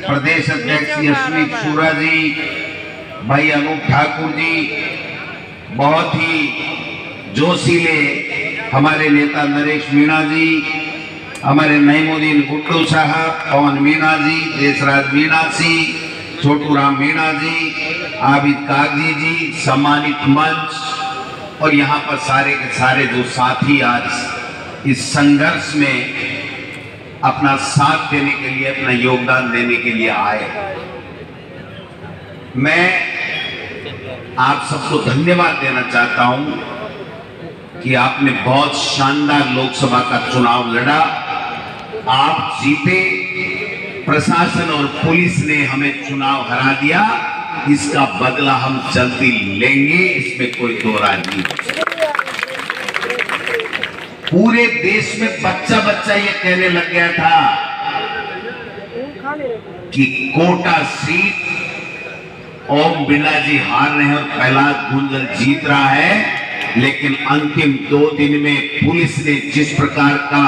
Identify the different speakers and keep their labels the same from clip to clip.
Speaker 1: प्रदेश अध्यक्ष यशमीत शुरा जी, भाई अनूप ठाकुर जी, बहुत ही जोशीले हमारे नेता नरेश मीणा जी, हमारे नईमुद्दीन गुड्डू साहब, पवन मीणा जी, देशराज मीणा जी, छोटू राम मीणा जी, आबिद कागजी जी, सम्मानित मंच और यहाँ पर सारे के सारे जो साथी आज इस संघर्ष में अपना साथ देने के लिए, अपना योगदान देने के लिए आए। मैं आप सबको धन्यवाद देना चाहता हूं कि आपने बहुत शानदार लोकसभा का चुनाव लड़ा, आप जीते, प्रशासन और पुलिस ने हमें चुनाव हरा दिया, इसका बदला हम जल्दी लेंगे, इसमें कोई दो राय नहीं। पूरे देश में बच्चा बच्चा ये कहने लग गया था कि कोटा सीट ओम बिरला जी हार रहे हैं और प्रहलाद गुंजल जीत रहा है, लेकिन अंतिम 2 दिन में पुलिस ने जिस प्रकार का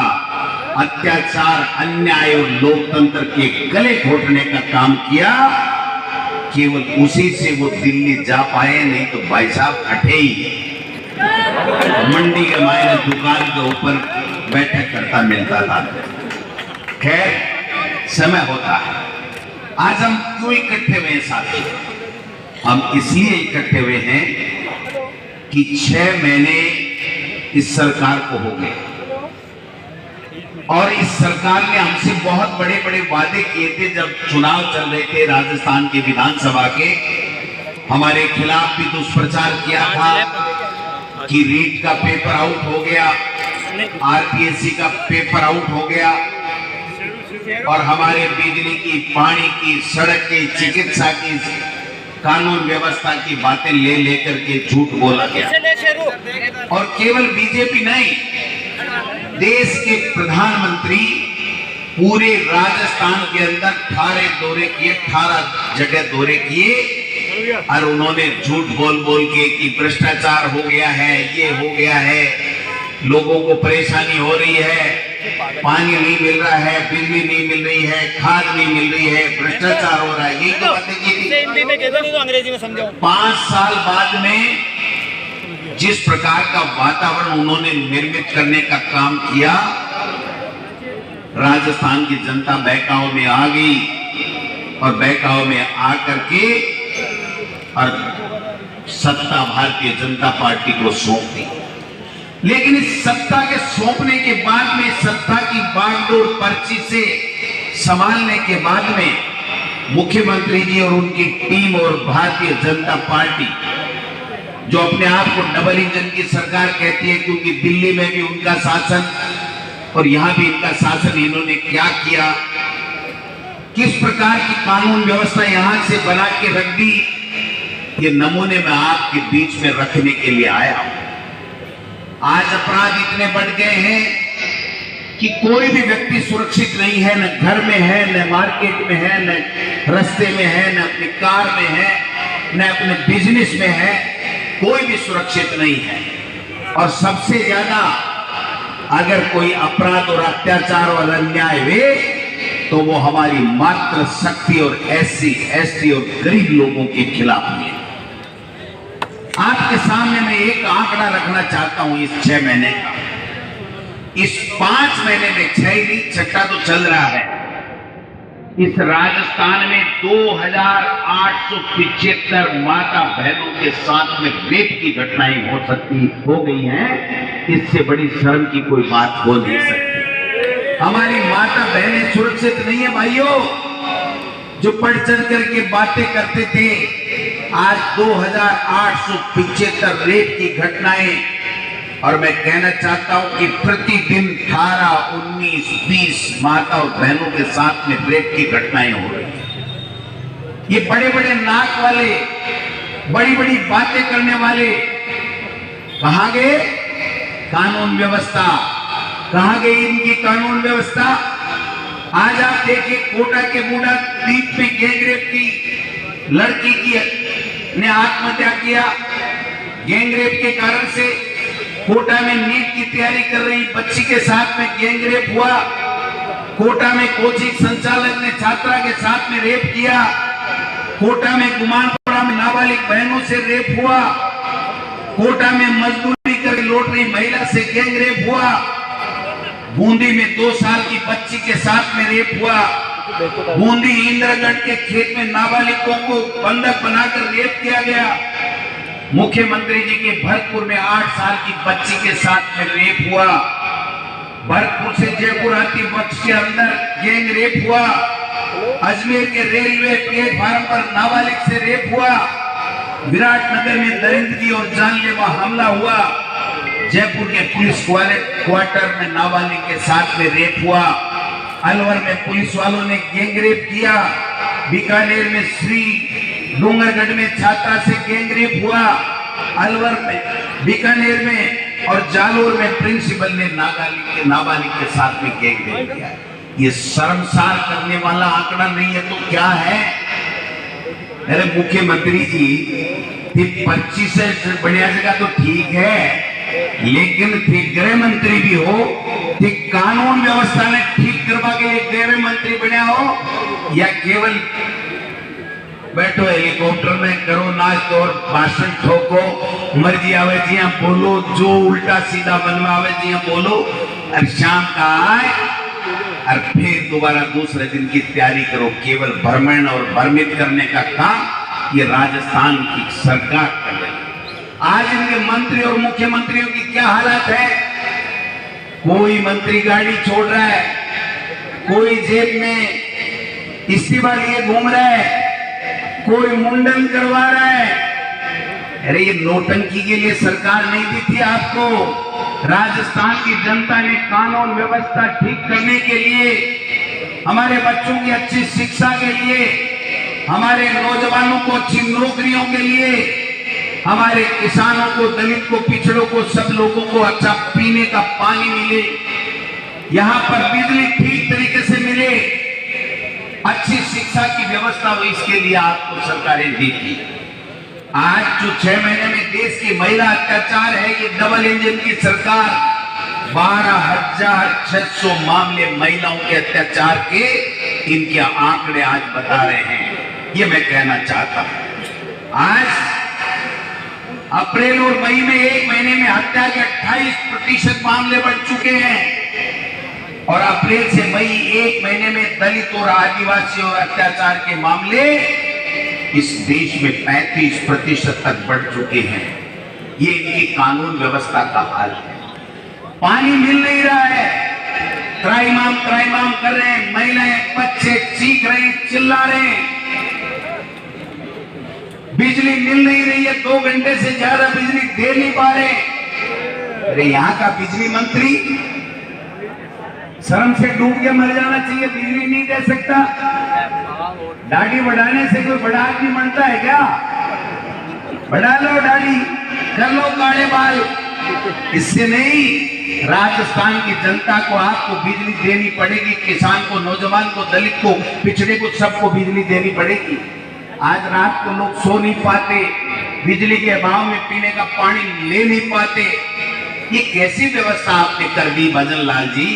Speaker 1: अत्याचार, अन्याय और लोकतंत्र के गले घोटने का काम किया, केवल उसी से वो दिल्ली जा पाए, नहीं तो भाई साहब अठे ही मंडी के मायने दुकान के ऊपर बैठक करता मिलता था। खैर, समय होता है। आज हम क्यों इकट्ठे हुए हैं साथी? हम इसलिए इकट्ठे हुए हैं कि 6 महीने इस सरकार को हो गए और इस सरकार ने हमसे बहुत बड़े बड़े वादे किए थे। जब चुनाव चल रहे थे राजस्थान के विधानसभा के, हमारे खिलाफ भी दुष्प्रचार किया था कि रीट का पेपर आउट हो गया, आरपीएससी का पेपर आउट हो गया और हमारे बिजली की, पानी की, सड़क की, चिकित्सा की, कानून व्यवस्था की बातें ले लेकर के झूठ बोला गया। और केवल बीजेपी नहीं, देश के प्रधानमंत्री पूरे राजस्थान के अंदर 18 दौरे किए, 18 जगह दौरे किए और उन्होंने झूठ बोल बोल के कि भ्रष्टाचार हो गया है, ये हो गया है, लोगों को परेशानी हो रही है, पानी नहीं मिल रहा है, बिजली नहीं मिल रही है, खाद नहीं मिल रही है, भ्रष्टाचार हो रहा है, यही तो बातें की थी। अंग्रेजी में समझाओ। 5 साल बाद में जिस प्रकार का वातावरण उन्होंने निर्मित करने का काम किया, राजस्थान की जनता बहकाव में आ गई और बहकाव में आकर के और सत्ता भारतीय जनता पार्टी को सौंप दी। लेकिन इस सत्ता के सौंपने के बाद में, सत्ता की बागडोर पर्ची से संभालने के बाद में मुख्यमंत्री जी और उनकी टीम और भारतीय जनता पार्टी, जो अपने आप को डबल इंजन की सरकार कहती है, क्योंकि दिल्ली में भी उनका शासन और यहां भी इनका शासन, इन्होंने क्या किया, किस प्रकार की कानून व्यवस्था यहां से बना के रख दी, ये नमूने में आपके बीच में रखने के लिए आया हूं। आज अपराध इतने बढ़ गए हैं कि कोई भी व्यक्ति सुरक्षित नहीं है, न घर में है, न मार्केट में है, न रास्ते में है, न अपनी कार में है, न अपने बिजनेस में है, कोई भी सुरक्षित नहीं है। और सबसे ज्यादा अगर कोई अपराध और अत्याचार और अन्याय हुए तो वो हमारी मात्र शक्ति और SC, ST और गरीब लोगों के खिलाफ है। आपके सामने मैं एक आंकड़ा रखना चाहता हूं इस 6 महीने का। इस 5 महीने में, 6 नहीं, 6 तो चल रहा है, इस राजस्थान में 2875 माता बहनों के साथ में रेप की घटनाएं हो गई हैं। इससे बड़ी शर्म की कोई बात हो नहीं सकती। हमारी माता बहनें सुरक्षित नहीं है भाइयों। जो बढ़ चढ़ करके बातें करते थे, आज 2875 रेप की घटनाएं, और मैं कहना चाहता हूं कि प्रतिदिन 18, 19, 20 माता और बहनों के साथ में रेप की घटनाएं हो रही हैं। ये बड़े बड़े नाक वाले, बड़ी बड़ी बातें करने वाले कहां गए? कानून व्यवस्था कहां गई? इनकी कानून व्यवस्था। आज आप देखिए, कोटा के बूढ़ा द्वीप में गैंगरेप की लड़की की ने आत्महत्या किया। गैंगरेप के कारण से कोटा में नीट की तैयारी कर रही बच्ची के साथ में गैंगरेप हुआ। कोटा में कोचिंग संचालक ने छात्रा के साथ में रेप किया। कोटा में गुमानपुरा में नाबालिग बहनों से रेप हुआ। कोटा में मजदूरी कर लौट रही महिला से गैंग रेप हुआ। बूंदी में 2 साल की बच्ची के साथ में रेप हुआ। बूंदी इंद्रगढ़ के खेत में नाबालिगों को बंधक बनाकर रेप किया गया। मुख्यमंत्री जी के भरतपुर में 8 साल की बच्ची के साथ में रेप हुआ। भरतपुर से जयपुर आती बस के अंदर गैंग रेप हुआ। अजमेर के रेलवे प्लेटफार्म पर नाबालिग से रेप हुआ। विराटनगर में दरिंदगी और जानलेवा हमला हुआ। जयपुर के पुलिस क्वार्टर में नाबालिग के साथ में रेप हुआ। अलवर में पुलिस वालों ने गैंग रेप किया। बीकानेर में श्री डूंगरगढ़ में छात्रा से गैंग रेप हुआ। अलवर में, बीकानेर में और जालोर में प्रिंसिपल ने नाबालिग के साथ में गैंग रेप किया। ये शर्मसार करने वाला आंकड़ा नहीं है तो क्या है? अरे मुख्यमंत्री जी, 25 से बढ़िया जगह तो ठीक है, लेकिन थे गृह मंत्री भी हो, थे कानून व्यवस्था ने ठीक करवा के लिए गृह मंत्री बना हो, या केवल बैठो हेलीकॉप्टर में करो नाच और भाषण ठोको, मर्जी आवे जी बोलो, जो उल्टा सीधा बनवा आवे जी बोलो, और शाम का आए और फिर दोबारा दूसरे दिन की तैयारी करो। केवल भ्रमण और भ्रमित करने का काम ये राजस्थान की सरकार कर रही है। आज इनके मंत्री और मुख्यमंत्रियों की क्या हालत है? कोई मंत्री गाड़ी छोड़ रहा है, कोई जेब में इस्तीफा लिए घूम रहा है, कोई मुंडन करवा रहा है। अरे ये नौटंकी के लिए सरकार नहीं दी थी आपको। राजस्थान की जनता ने कानून व्यवस्था ठीक करने के लिए, हमारे बच्चों की अच्छी शिक्षा के लिए, हमारे नौजवानों को अच्छी नौकरियों के लिए, हमारे किसानों को, दलित को, पिछड़ों को, सब लोगों को अच्छा पीने का पानी मिले, यहाँ पर बिजली ठीक तरीके से मिले, अच्छी शिक्षा की व्यवस्था हो, इसके लिए आपको सरकारें दी थी। आज जो 6 महीने में देश की महिला अत्याचार है, ये डबल इंजन की सरकार 12,600 मामले महिलाओं के अत्याचार के इनके आंकड़े आज बता रहे हैं। ये मैं कहना चाहता हूं। आज अप्रैल और मई में 1 महीने में हत्या के 28% मामले बढ़ चुके हैं, और अप्रैल से मई 1 महीने में दलित और आदिवासियों अत्याचार के मामले इस देश में 35% तक बढ़ चुके हैं। ये इनकी कानून व्यवस्था का हाल है। पानी मिल नहीं रहा है, त्राईमाम कर रहे हैं, महिलाएं बच्चे चीख रहे हैं, चिल्ला रहे हैं। बिजली मिल नहीं रही है, 2 घंटे से ज्यादा बिजली दे नहीं पा रहे। अरे यहाँ का बिजली मंत्री शर्म से डूब के मर जाना चाहिए, बिजली नहीं दे सकता। दाढ़ी बढ़ाने से कोई बड़ा आदमी बनता है क्या? बढ़ा लो दाढ़ी, कर लो काले बाल, इससे नहीं। राजस्थान की जनता को आपको बिजली देनी पड़ेगी, किसान को, नौजवान को, दलित को, पिछड़े को, सबको बिजली देनी पड़ेगी। आज रात को लोग सो नहीं पाते, बिजली के अभाव में पीने का पानी ले नहीं पाते। ये कैसी व्यवस्था आपने कर दी भजन लाल जी?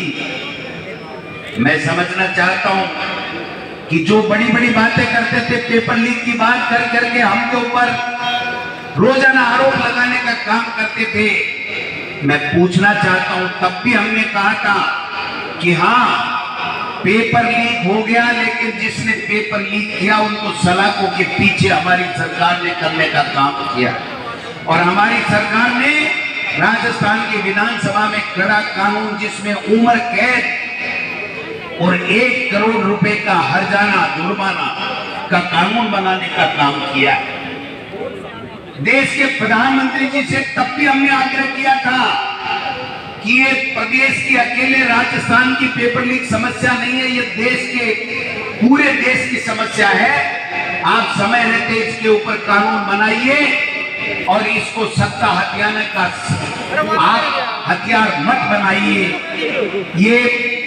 Speaker 1: मैं समझना चाहता हूं कि जो बड़ी बड़ी बातें करते थे, पेपर लीक की बात कर करके हमके ऊपर रोजाना आरोप लगाने का काम करते थे, मैं पूछना चाहता हूं, तब भी हमने कहा था कि हाँ पेपर लीक हो गया, लेकिन जिसने पेपर लीक किया उनको सलाखों के पीछे हमारी सरकार ने करने का काम किया। और हमारी सरकार ने राजस्थान की विधानसभा में कड़ा कानून, जिसमें उम्र कैद और 1 करोड़ रुपए का हर्जाना जुर्माना का कानून बनाने का काम किया। देश के प्रधानमंत्री जी से तब भी हमने आग्रह किया था कि ये प्रदेश की अकेले राजस्थान की पेपर लीक समस्या नहीं है, ये देश के, पूरे देश की समस्या है। आप समय रहते इसके ऊपर कानून बनाइए और इसको सत्ता हथियाने का आप हथियार मत बनाइए। ये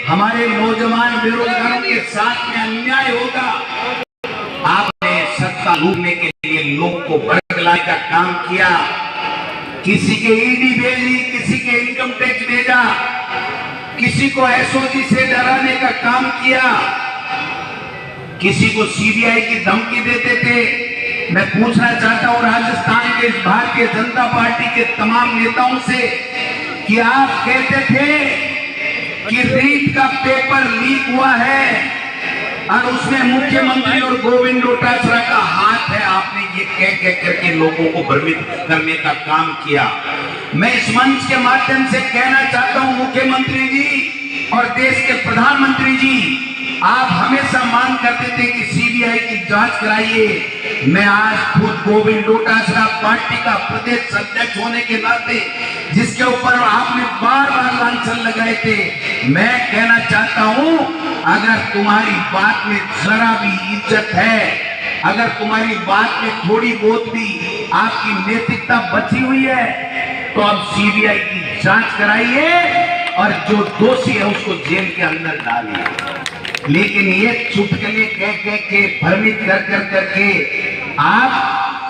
Speaker 1: हमारे नौजवान बेरोजगारों के साथ में अन्याय होगा। आपने सत्ता लूटने के लिए लोग को बरगलाने का काम किया, किसी के ईडी भेजी, किसी के इनकम टैक्स भेजा, किसी को एसओजी से डराने का काम किया, किसी को सीबीआई की धमकी देते थे। मैं पूछना चाहता हूं राजस्थान के भारतीय जनता पार्टी के तमाम नेताओं से कि आप कहते थे कि रीट का पेपर लीक हुआ है और उसमें मुख्यमंत्री और गोविंद डोटासरा का हाथ है, आपने ये कह करके लोगों को भ्रमित करने का काम किया। मैं इस मंच के माध्यम से कहना चाहता हूं मुख्यमंत्री जी और देश के प्रधानमंत्री जी, आप हमेशा मांग करते थे कि सीबीआई की जांच कराइए। मैं आज खुद गोविंद डोटासरा पार्टी का प्रदेश अध्यक्ष होने के नाते, जिसके ऊपर आपने बार बार लांछन लगाए थे, मैं कहना चाहता हूं अगर तुम्हारी बात में जरा भी इज्जत है, अगर तुम्हारी बात में थोड़ी बहुत भी आपकी नैतिकता बची हुई है, तो अब सीबीआई की जांच कराइए और जो दोषी है उसको जेल के अंदर डालिए। लेकिन ये चुटकुले कह के भ्रमित करके आप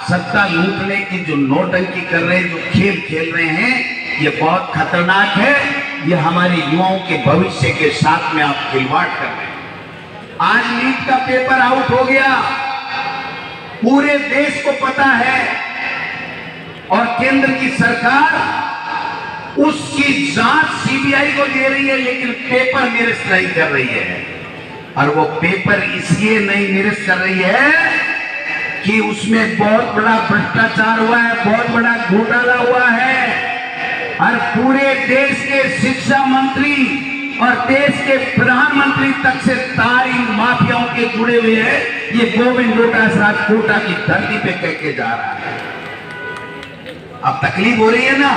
Speaker 1: सत्ता लूटने की जो नौटंकी कर रहे हैं, जो खेल खेल रहे हैं, ये बहुत खतरनाक है। ये हमारे युवाओं के भविष्य के साथ में आप खिलवाड़ कर रहे हैं। आज नीट का पेपर आउट हो गया, पूरे देश को पता है और केंद्र की सरकार उसकी जांच सीबीआई को दे रही है, लेकिन पेपर निरस्त नहीं कर रही है। और वो पेपर इसलिए नहीं निरस्त कर रही है कि उसमें बहुत बड़ा भ्रष्टाचार हुआ है, बहुत बड़ा घोटाला हुआ है। और पूरे देश के शिक्षा मंत्री और देश के प्रधानमंत्री तक से तार इन माफियाओं के जुड़े हुए हैं। ये गोविंद डोटासरा कोटा की धरती पे कह के जा रहा है। अब तकलीफ हो रही है ना,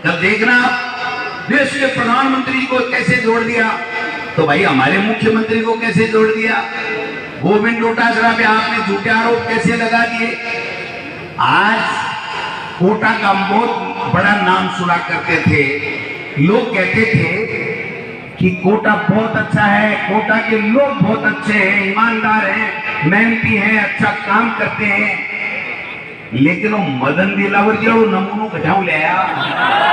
Speaker 1: जब देखना देश के प्रधानमंत्री को कैसे जोड़ दिया, तो भाई हमारे मुख्यमंत्री को कैसे जोड़ दिया, गोविंद डोटासरा पे आपने झूठे आरोप कैसे लगा दिए। आज कोटा का बहुत बड़ा नाम सुना करते थे, लोग कहते थे कि कोटा बहुत अच्छा है, कोटा के लोग बहुत अच्छे हैं, ईमानदार हैं, मेहनती हैं, अच्छा काम करते हैं। लेकिन वो मदन दिलावर जो नमूनों घटाऊ ले आया।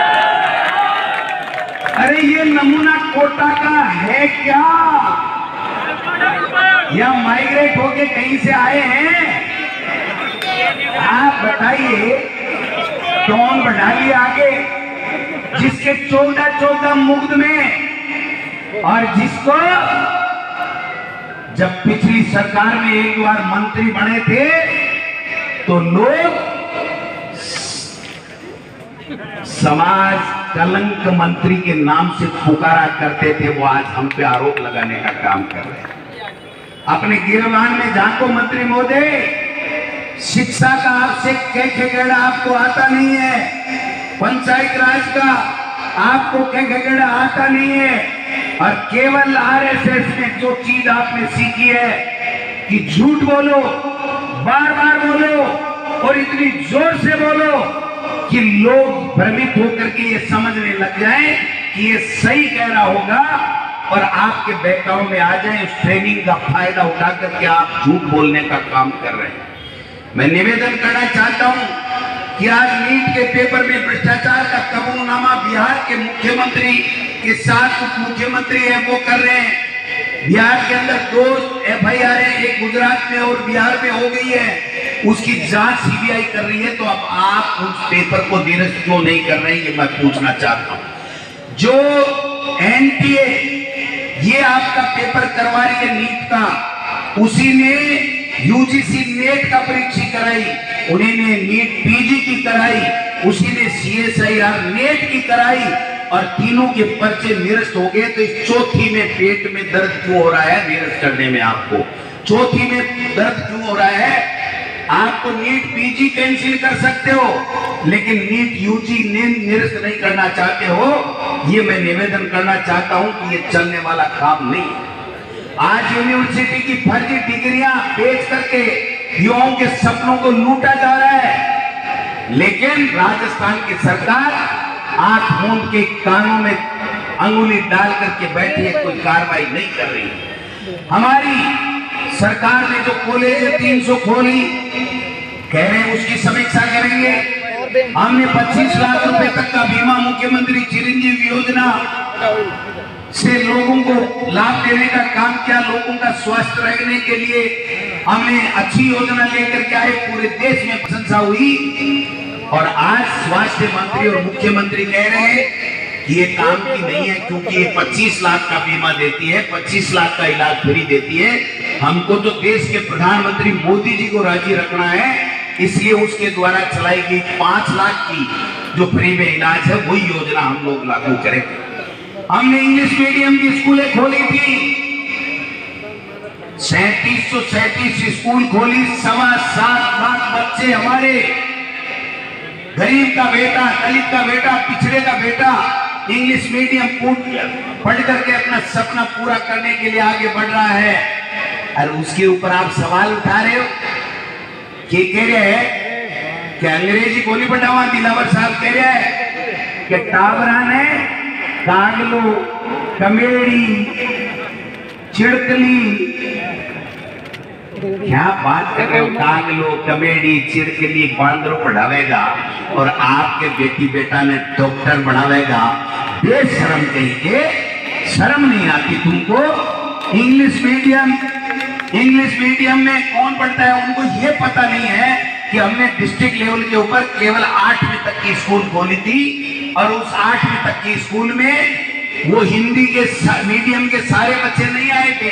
Speaker 1: अरे ये नमूना कोटा का है क्या, या माइग्रेट होके कहीं से आए हैं? आप बताइए, कौन बढ़ा लिया आगे, जिसके 14 मुग्ध में, और जिसको जब पिछली सरकार में एक बार मंत्री बने थे तो लोग समाज कलंक मंत्री के नाम से पुकारा करते थे, वो आज हम पे आरोप लगाने का काम कर रहे हैं। अपने गिरबान में झांको मंत्री महोदय, शिक्षा का आपसे कह आपको आता नहीं है, पंचायत राज का आपको कह आता नहीं है, और केवल आरएसएस में जो चीज आपने सीखी है कि झूठ बोलो, बार बार बोलो और इतनी जोर से बोलो कि लोग भ्रमित होकर के ये समझने लग जाएं कि ये सही कह रहा होगा और आपके बहकाव में आ जाए। उस ट्रेनिंग का फायदा उठा करके आप झूठ बोलने का काम कर रहे हैं। मैं निवेदन करना चाहता हूं कि आज नीट के पेपर में भ्रष्टाचार का कबूलनामा बिहार के मुख्यमंत्री के साथ उप मुख्यमंत्री है वो कर रहे हैं। बिहार के अंदर 2 FIR है, एक गुजरात में और बिहार में हो गई है, उसकी जांच सीबीआई कर रही है। तो अब आप उस पेपर को निरस्त क्यों नहीं कर रहे हैं, ये मैं पूछना चाहता हूं। जो NTA ये आपका पेपर करवा रही है नीट का, उसी ने UGC नेट का परीक्षा कराई, उन्हीं ने नीट PG की कराई, उसी ने CSIR नेट की कराई, और तीनों के पर्चे निरस्त हो गए। तो इस चौथी में पेट में दर्द क्यों हो रहा है निरस्त करने में? आपको चौथी में दर्द क्यों हो रहा है? आप तो नीट PG कैंसिल कर सकते हो, लेकिन नीट UG निरस्त नहीं करना चाहते हो। ये मैं निवेदन करना चाहता हूं कि ये चलने वाला काम नहीं है। आज यूनिवर्सिटी की फर्जी डिग्रियां बेच करके युवाओं के सपनों को लूटा जा रहा है, लेकिन राजस्थान की सरकार आंख मूंद के कानों में अंगुली डाल करके बैठी है, कोई कार्रवाई नहीं कर रही। हमारी सरकार ने जो कॉलेज 300 खोली, कह रहे हैं उसकी समीक्षा करेंगे, हमने 25 लाख रुपए तक का बीमा मुख्यमंत्री चिरंजीवी योजना से लोगों को लाभ देने का काम किया। लोगों का स्वास्थ्य रखने के लिए हमने अच्छी योजना लेकर के आए, पूरे देश में प्रशंसा हुई। और आज स्वास्थ्य मंत्री और मुख्यमंत्री कह रहे हैं कि ये काम की नहीं है, क्योंकि ये 25 लाख का बीमा देती है, 25 लाख का इलाज फ्री देती है। हमको तो देश के प्रधानमंत्री मोदी जी को राजी रखना है, इसलिए उसके द्वारा चलाई गई 5 लाख की जो फ्री में इलाज है वही योजना हम लोग लागू करेंगे। हमने इंग्लिश मीडियम की स्कूलें खोली थी, 3737 स्कूल खोली। 7.25 लाख बच्चे हमारे, गरीब का बेटा, दलित का बेटा, पिछड़े का बेटा इंग्लिश मीडियम पढ़ करके अपना सपना पूरा करने के लिए आगे बढ़ रहा है। और उसके ऊपर आप सवाल उठा रहे हो कि कह रहे हैं कि अंग्रेजी को नहीं पढ़ावा। दिलावर साहब कह रहे हैं कि टावरा ने कागलो, कमेड़ी, चिड़कली, क्या बात कर रहे हो? कागलो, कमेडी, चिड़कली बांदरों पढ़ावेगा और आपके बेटी बेटा ने डॉक्टर बनावेगा। बेशरम कहीं के, शर्म नहीं आती तुमको? इंग्लिश मीडियम में कौन पढ़ता है? उनको ये पता नहीं है कि हमने डिस्ट्रिक्ट लेवल के ऊपर केवल 8वीं तक की स्कूल खोली थी, और उस 8वीं तक की स्कूल में वो हिंदी के मीडियम के सारे बच्चे नहीं आए थे।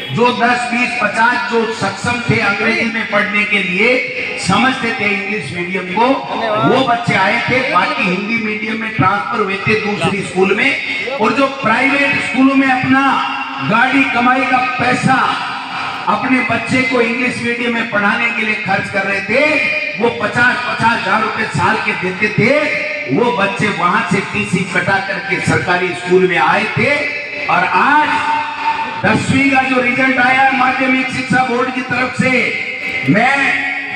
Speaker 1: जो 10, 20, 50 जो सक्षम थे अंग्रेजी में पढ़ने के लिए, समझते थे इंग्लिश मीडियम को, वो बच्चे आए थे। बाकी हिंदी मीडियम में ट्रांसफर हुए थे दूसरी स्कूल में। और जो प्राइवेट स्कूलों में अपना गाड़ी कमाई का पैसा अपने बच्चे को इंग्लिश मीडियम में पढ़ाने के लिए खर्च कर रहे थे, वो 50-50 हजार रुपए साल के देते थे। वो बच्चे वहां से टीसी कटा करके सरकारी स्कूल में आए थे। और आज 10वीं का जो रिजल्ट आया माध्यमिक शिक्षा बोर्ड की तरफ से, मैं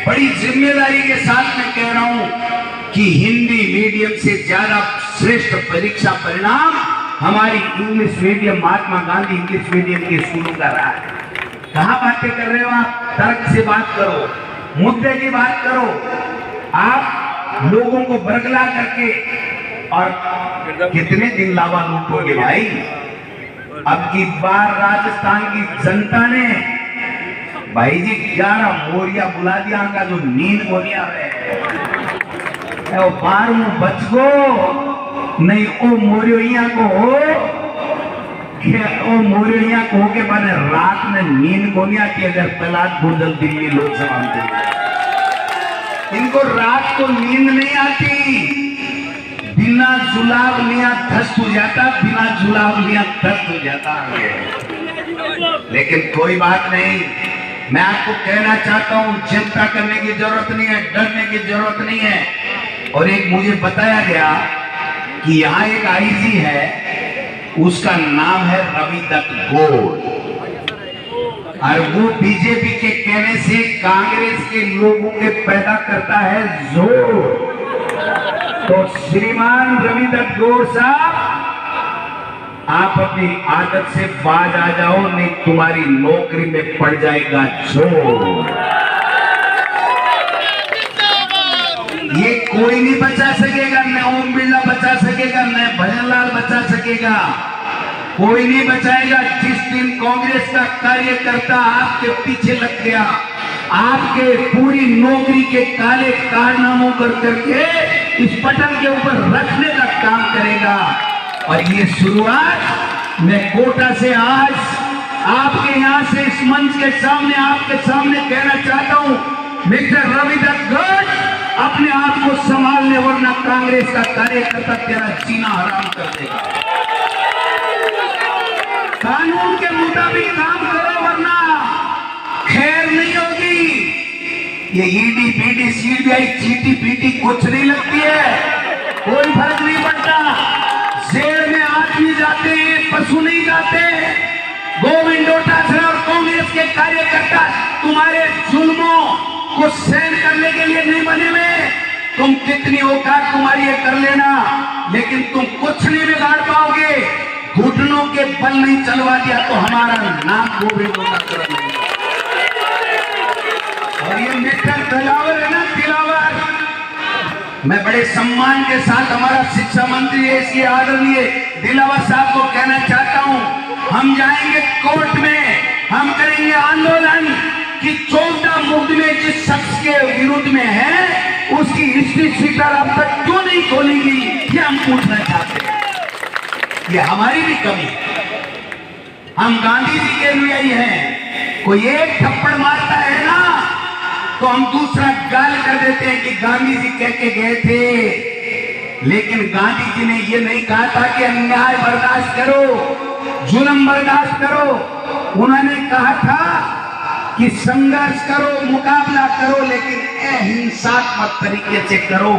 Speaker 1: बड़ी जिम्मेदारी के साथ में कह रहा हूं कि हिंदी मीडियम से ज्यादा श्रेष्ठ परीक्षा परिणाम हमारी English medium, Mahatma Gandhi English medium के स्कूलों का रहा है। कहां बातें कर रहे हो आप? तर्क से बात करो, मुद्दे की बात करो। आप लोगों को बरगला करके और कितने दिन लावा लूटोगे भाई? अब की बार राजस्थान की जनता ने भाई जी 11 मोरिया बुला दिया का जो नींद मोरिया है 12 बच गो नहीं ओ मोरिया को हो के बने रात में नींद को नहीं आती। अगर प्रहलाद गुंजल दिल्ली लोकसभा में, इनको रात को नींद नहीं आती। बिना जुलाब लिया धस्त हो जाता, बिना जुलाब लिया धस्त हो जाता है। लेकिन कोई बात नहीं, मैं आपको कहना चाहता हूं चिंता करने की जरूरत नहीं है, डरने की जरूरत नहीं है। और एक मुझे बताया गया कि यहाँ एक आईजी है, उसका नाम है रवि दत्त गौड़, और वो बीजेपी के कहने से कांग्रेस के लोगों के पैदा करता है जोर। तो श्रीमान रवि दत्त गौड़ साहब, आप अपनी आदत से बाज आ जाओ, नहीं तुम्हारी नौकरी में पड़ जाएगा जोर। ये कोई नहीं बचा सकेगा, न ओम बिरला बचा सकेगा, न भजनलाल बचा सकेगा, कोई नहीं बचाएगा। जिस दिन कांग्रेस का कार्यकर्ता आपके पीछे लग गया, आपके पूरी नौकरी के काले कारनामों कर करके इस पटल के ऊपर रखने का काम करेगा। और ये शुरुआत मैं कोटा से आज आपके यहां से इस मंच के सामने आपके सामने कहना चाहता हूं, मिस्टर रवि दत्त गौड़, अपने आप को संभालने, वरना कांग्रेस का कार्यकर्ता तेरा जीना हराम कर देगा। कानून के मुताबिक काम करो, वरना खैर नहीं होगी। ये ईडी पीडी सीबीआई चीटी पीटी कुछ नहीं लगती है, कोई फर्क नहीं पड़ता। जेल में आदमी जाते हैं, पशु नहीं जाते। गोविंद डोटासरा और कांग्रेस के कार्यकर्ता तुम्हारे जुल्मों को सहन करने के लिए नहीं बने हुए। तुम कितनी औकात तुम्हारी है कर लेना, लेकिन तुम कुछ नहीं बिगाड़ पाओगे। घुटनों के बल नहीं चलवा दिया तो हमारा नाम गोविंद डोटासरा नहीं। और ये मिस्टर दिलावर है ना, दिलावर, मैं बड़े सम्मान के साथ हमारा शिक्षा मंत्री इसके आदरणीय दिलावर साहब को कहना चाहता हूं, हम जाएंगे कोर्ट में, हम करेंगे आंदोलन कि 14 मुकदमे जिस शख्स के विरुद्ध में है उसकी हिस्ट्री शीटर अब तक क्यों नहीं खोलेगी, ये हम पूछना चाहते हैं। ये हमारी भी कमी है। हम गांधी जी के अनुयायी हैं। कोई एक थप्पड़ मारता है ना तो हम दूसरा गाल कर देते हैं कि गांधी जी कह के गए थे, लेकिन गांधी जी ने ये नहीं कहा था कि अन्याय बर्दाश्त करो, जुल्म बर्दाश्त करो। उन्होंने कहा था कि संघर्ष करो, मुकाबला करो, लेकिन अहिंसात्मक तरीके से करो।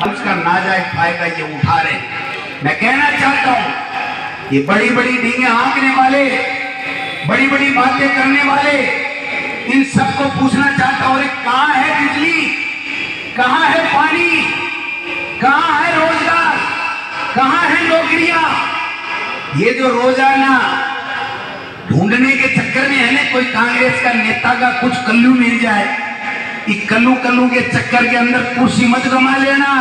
Speaker 1: उसका नाजायज फायदा ये उठा रहे। मैं कहना चाहता हूं, ये बड़ी बड़ी डींगे हाँकने वाले, बड़ी बड़ी बातें करने वाले, इन सबको पूछना चाहता हूं, कहां है बिजली, कहां है पानी, कहां है रोजगार, कहां है नौकरियां? ये जो रोजाना ढूंढने के चक्कर में है ना, कोई कांग्रेस का नेता का कुछ कल्लू मिल जाए, ये कल्लू कल्लू के चक्कर के अंदर कुर्सी मत गमा लेना,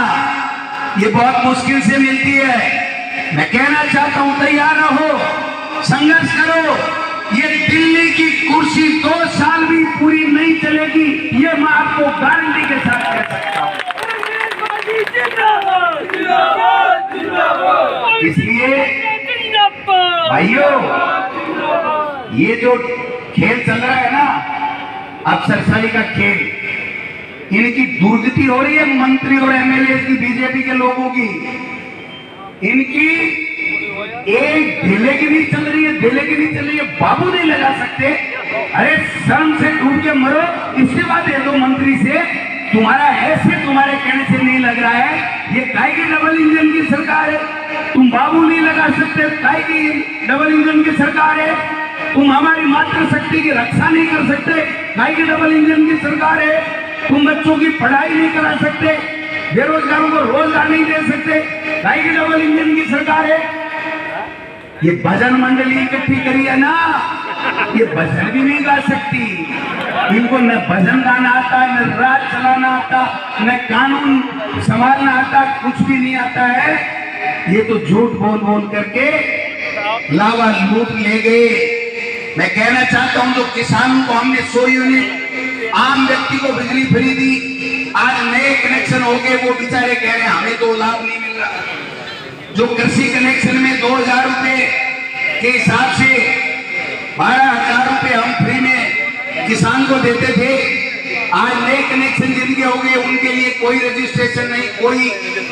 Speaker 1: ये बहुत मुश्किल से मिलती है। मैं कहना चाहता हूं, तैयार रहो, संघर्ष करो। ये दिल्ली की कुर्सी 2 साल भी पूरी नहीं चलेगी, ये मैं आपको गारंटी के साथ कह सकता हूं। इसलिए भाइयों, ये जो खेल चल रहा है ना, अफसरशाही का खेल, इनकी दुर्गति हो रही है मंत्री और एमएलए की, बीजेपी के लोगों की। इनकी एक ढीले की नहीं चल रही है, ढीले की नहीं चल रही है, बाबू नहीं लगा सकते। अरे शर्म से डूब के मरो। इसके बाद ये दो मंत्री से तुम्हारा हैसियत तुम्हारे कहने से नहीं लग रहा है। ये काय की डबल इंजन की सरकार है, तुम बाबू नहीं लगा सकते, काय की डबल इंजन की सरकार है। तुम हमारी मातृशक्ति की रक्षा नहीं कर सकते, काय की डबल इंजन की सरकार है। तुम बच्चों की पढ़ाई नहीं करा सकते, बेरोजगारों को रोजगार नहीं दे सकते, काय की डबल इंजन की सरकार है। ये भजन मंडली इकट्ठी करी है ना, ये भजन भी नहीं गा सकती। इनको न भजन गाना आता, न राज चलाना आता, न कानून संभालना आता, कुछ भी नहीं आता है। ये तो झूठ बोल बोल करके लावा लूट ले गए। मैं कहना चाहता हूं, जो किसानों को हमने 100 यूनिट आम व्यक्ति को बिजली फ्री दी, आज नए कनेक्शन हो गए, वो बेचारे कह रहे हैं हमें तो लाभ नहीं मिल रहा। जो कृषि कनेक्शन में 2000 रुपए के हिसाब से 12,000 रुपए हम फ्री में किसान को देते थे, आज नए कनेक्शन जिनके हो गए उनके लिए कोई रजिस्ट्रेशन नहीं, कोई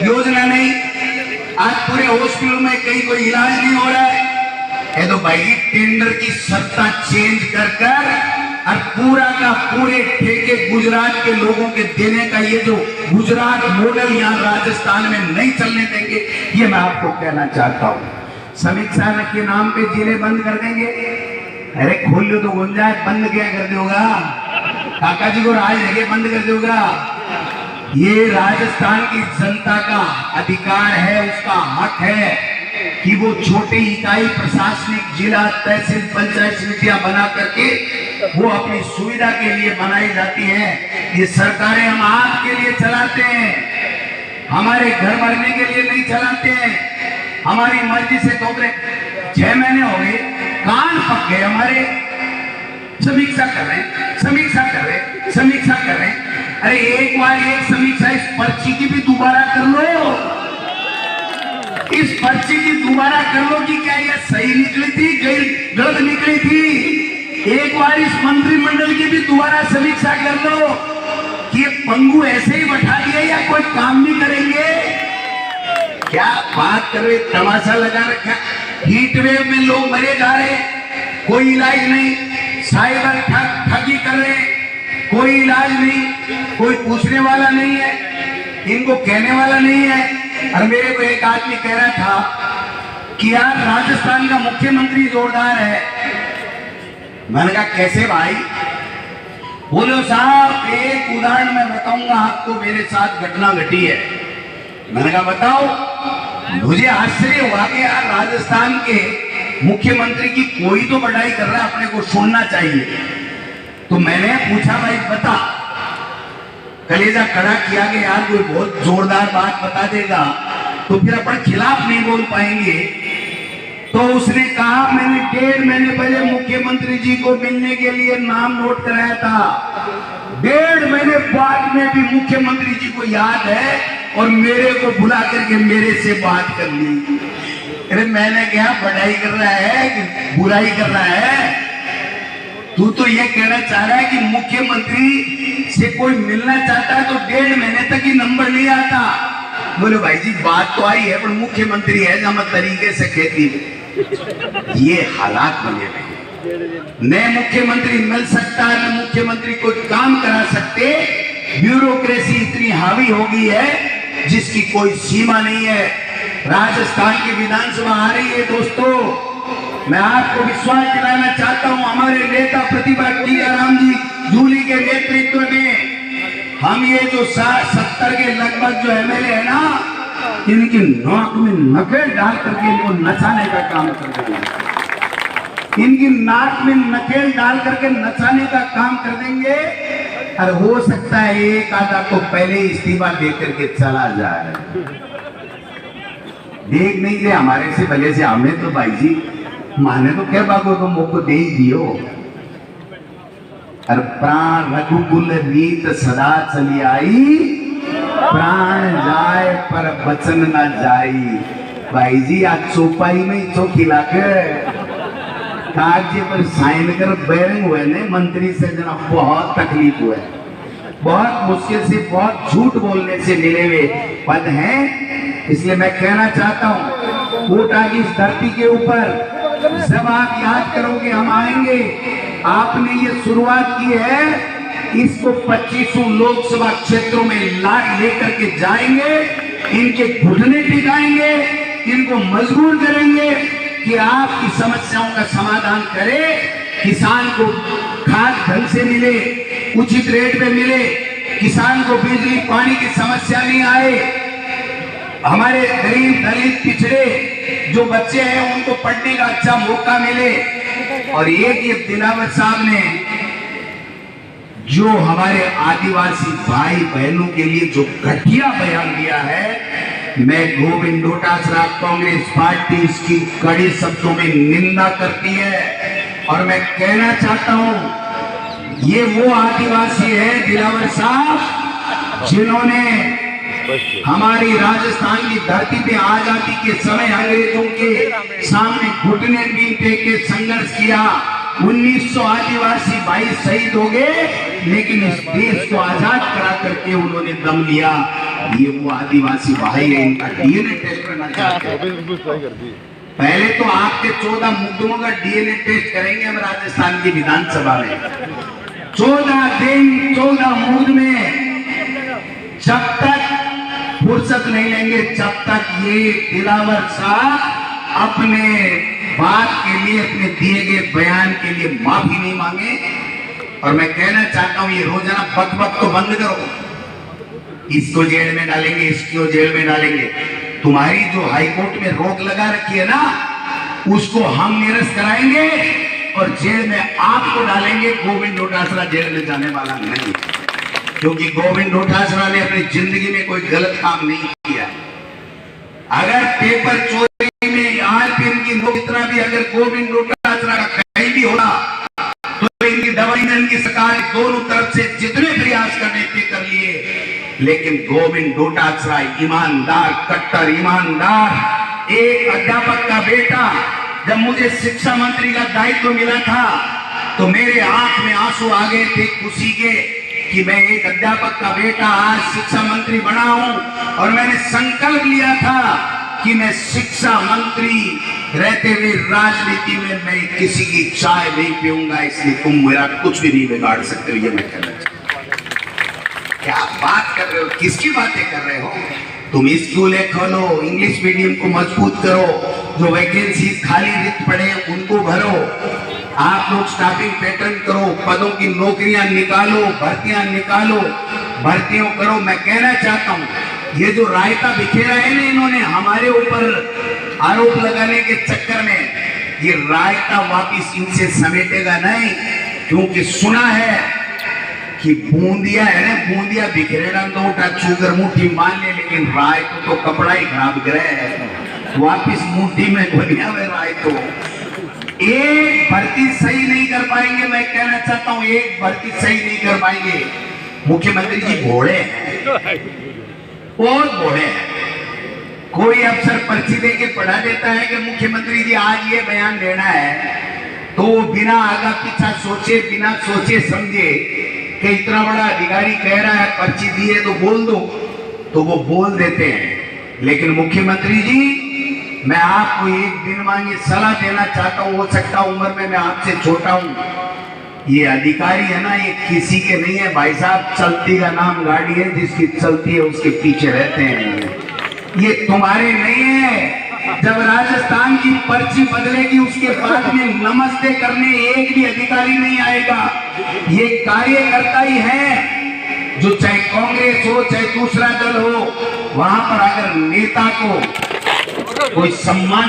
Speaker 1: योजना नहीं। आज पूरे हॉस्पिटल में कहीं कोई इलाज नहीं हो रहा है। तो भाई टेंडर की सत्ता चेंज कर कर और पूरा का पूरे ठेके गुजरात के लोगों के देने का ये जो गुजरात मॉडल यहाँ राजस्थान में नहीं चलने देंगे, ये मैं आपको कहना चाहता हूँ। समीक्षा के नाम पे जिले बंद कर देंगे। अरे खोल लो तो गुंजाइश, बंद क्या कर दोगा? काका जी को राज है बंद कर दोगा? ये राजस्थान की जनता का अधिकार है, उसका हक है कि वो छोटी इकाई प्रशासनिक जिला तहसील पंचायत समितियां बना करके वो अपनी सुविधा के लिए बनाई जाती है। ये सरकारें हम आपके लिए चलाते हैं, हमारे घर भरने के लिए नहीं चलाते हैं, हमारी मर्जी से। तो 6 महीने हो गए, कान पक गए हमारे। समीक्षा कर रहे हैं, समीक्षा कर रहे हैं, समीक्षा कर रहे हैं। अरे एक बार एक समीक्षा इस पर्ची की भी दोबारा कर लो, इस पर्ची की दोबारा कर लो कि क्या यह सही निकली थी, गलत निकली थी। एक बार इस मंत्रिमंडल की भी दोबारा समीक्षा कर लो कि ये पंगु ऐसे ही बैठा दिए या कोई काम भी करेंगे। क्या बात कर रहे, तमाशा लगा रखा। हीट वेव में लोग मरे जा रहे, कोई इलाज नहीं। साइबर ठगी कर रहे, कोई इलाज नहीं, कोई पूछने वाला नहीं है, इनको कहने वाला नहीं है। और मेरे को एक आदमी कह रहा था कि यार राजस्थान का मुख्यमंत्री जोरदार है। मैंने कहा कैसे भाई? बोलो साहब एक उदाहरण मैं बताऊंगा आपको, मेरे साथ घटना घटी है। मैंने कहा बताओ। मुझे आश्चर्य हुआ कि यार राजस्थान के मुख्यमंत्री की कोई तो बड़ाई कर रहा है, अपने को सुनना चाहिए। तो मैंने पूछा भाई बता। कलेजा खड़ा किया कि यार कोई बहुत जोरदार बात बता देगा तो फिर अपन खिलाफ नहीं बोल पाएंगे। तो उसने कहा मैंने 1.5 महीने पहले मुख्यमंत्री जी को मिलने के लिए नाम नोट कराया था, 1.5 महीने बाद में भी मुख्यमंत्री जी को याद है और मेरे को बुला करके मेरे से बात कर ली। अरे मैंने क्या बढ़ाई कर रहा है कि बुराई कर रहा है? तू तो ये कहना चाह रहा है कि मुख्यमंत्री से कोई मिलना चाहता है तो 1.5 महीने तक ही नंबर नहीं आता। बोले भाई जी बात तो आई है पर मुख्यमंत्री है जमा तरीके से खेती। ये हालात बने हुए, न मुख्यमंत्री मिल सकता है न मुख्यमंत्री कोई काम करा सकते। ब्यूरोक्रेसी इतनी हावी हो गई है जिसकी कोई सीमा नहीं है। राजस्थान की विधानसभा आ रही है दोस्तों, मैं आपको विश्वास दिलाना चाहता हूं हमारे नेता प्रतिभा टीकाराम जी जूली के नेतृत्व में हम ये जो 60-70 के लगभग जो एमएलए है ना, इनकी नाक में नकेल डाल करके इनको नचाने का काम कर देंगे। इनकी नाक में नकेल डाल करके नचाने का काम कर देंगे। और हो सकता है एक आधा को पहले इस्तीफा दे करके चला जाए। देख नहीं ले हमारे से भले से हमें तो भाई जी माने तो क्या बागो तो मौको दे ही दियो। और प्राण रघुकुल रीत सदा चली आई, प्राण जाए पर बचन ना जाई। भाई जी आज चौपाई में ही चौकी लाकर कागजे पर साइन कर बैरंग हुए ने मंत्री से जना बहुत तकलीफ हुआ, बहुत मुश्किल से बहुत झूठ बोलने से मिले हुए पद हैं। इसलिए मैं कहना चाहता हूं कोटा की इस धरती के ऊपर जब आप याद करोगे हम आएंगे। आपने ये शुरुआत की है, इसको 25 लोकसभा क्षेत्रों में लेकर के जाएंगे, इनके घुटने टिकाएंगे, इनको मजबूर करेंगे कि आपकी समस्याओं का समाधान करें। किसान को खाद ढंग से मिले, उचित रेट पे मिले, किसान को बिजली पानी की समस्या नहीं आए, हमारे गरीब दलित पिछड़े जो बच्चे हैं उनको पढ़ने का अच्छा मौका मिले। और एक ये दिलावर साहब ने जो हमारे आदिवासी भाई बहनों के लिए जो घटिया बयान दिया है, मैं गोविंद डोटासरा कांग्रेस पार्टी इसकी कड़े शब्दों में निंदा करती है। और मैं कहना चाहता हूं ये वो आदिवासी है दिलावर साहब जिन्होंने हमारी राजस्थान की धरती पे आजादी के समय अंग्रेजों के सामने घुटने बीन के संघर्ष किया। 1900 आदिवासी भाई शहीद हो गए, लेकिन इस देश को आजाद करा करके उन्होंने दम लिया। ये वो आदिवासी भाई है, इनका डीएनए टेस्ट करना चाहते हैं। पहले तो आपके 14 मुद्दों का डीएनए टेस्ट करेंगे हम राजस्थान की विधानसभा में। 14 दिन 14 मुद्द में जब तक फुर्सत नहीं लेंगे, जब तक ये दिलावर साहब अपने बात के लिए, अपने दिए गए बयान के लिए माफी नहीं मांगे। और मैं कहना चाहता हूं ये रोजाना बक तो बंद करो, इसको जेल में डालेंगे, इसको जेल में डालेंगे। तुम्हारी जो हाईकोर्ट में रोक लगा रखी है ना, उसको हम निरस्त कराएंगे और जेल में आपको डालेंगे। गोविंद डोटासरा जेल में जाने वाला नहीं, क्योंकि गोविंद डोटासरा ने अपनी जिंदगी में कोई गलत काम नहीं किया। अगर पेपर चोरी में आज भी इनकी इतना भी अगर गोविंद डोटासरा का कहीं भी होना तो इनकी दवाई ने इनकी सरकार दोनों तरफ से जितने प्रयास करने थे कर लिए। लेकिन गोविंद डोटासरा ईमानदार, कट्टर ईमानदार, एक अध्यापक का बेटा। जब मुझे शिक्षा मंत्री का दायित्व मिला था तो मेरे आंख में आंसू आ गए थे खुशी के कि मैं एक अध्यापक का बेटा आज शिक्षा मंत्री बना हूं। और मैंने संकल्प लिया था कि मैं शिक्षा मंत्री रहते हुए राजनीति में मैं किसी की चाय नहीं पीऊंगा, इसलिए तुम मेरा कुछ भी नहीं बिगाड़ सकते हो। ये मैं कहना चाहता हूं। क्या बात कर रहे हो, किसकी बातें कर रहे हो? तुम स्कूलें खोलो, इंग्लिश मीडियम को मजबूत करो, जो वैकेंसी खाली रिक्त पड़े उनको भरो, आप लोग स्टाफिंग पैटर्न करो, पदों की नौकरियां निकालो, भर्तियां निकालो, भर्तियों करो। मैं कहना चाहता हूं ये जो रायता बिखेरा है ना इन्होंने हमारे ऊपर आरोप लगाने के चक्कर में, ये रायता वापिस इनसे समेटेगा नहीं। क्योंकि सुना है कि बूंदिया है ना, बूंदिया बिखरेड़ा दो चूगर मुट्ठी मान ले, लेकिन राय तो कपड़ा ही खराब करे, वापिस मुट्ठी में घुलिया में राय तो एक भर्ती सही नहीं कर पाएंगे। मैं कहना चाहता हूं एक भर्ती सही नहीं कर पाएंगे। मुख्यमंत्री जी भोले हैं, बहुत भोले हैं। कोई अफसर पर्ची देके पढ़ा देता है कि मुख्यमंत्री जी आज ये बयान देना है, तो बिना आगा पीछा सोचे, बिना सोचे समझे कि इतना बड़ा अधिकारी कह रहा है पर्ची दी है तो बोल दो, तो वो बोल देते हैं। लेकिन मुख्यमंत्री जी, मैं आपको एक दिन मांगी सलाह देना चाहता हूं, हो सकता उम्र में मैं आपसे छोटा हूं। ये अधिकारी है ना, ये किसी के नहीं है भाई साहब। चलती का नाम गाड़ी है, जिसकी चलती है उसके पीछे रहते हैं। ये तुम्हारे नहीं है। जब राजस्थान की पर्ची बदलेगी उसके बाद में नमस्ते करने एक भी अधिकारी नहीं आएगा। ये कार्यकर्ता ही है, जो चाहे कांग्रेस हो चाहे दूसरा दल हो, वहां पर अगर नेता को कोई सम्मान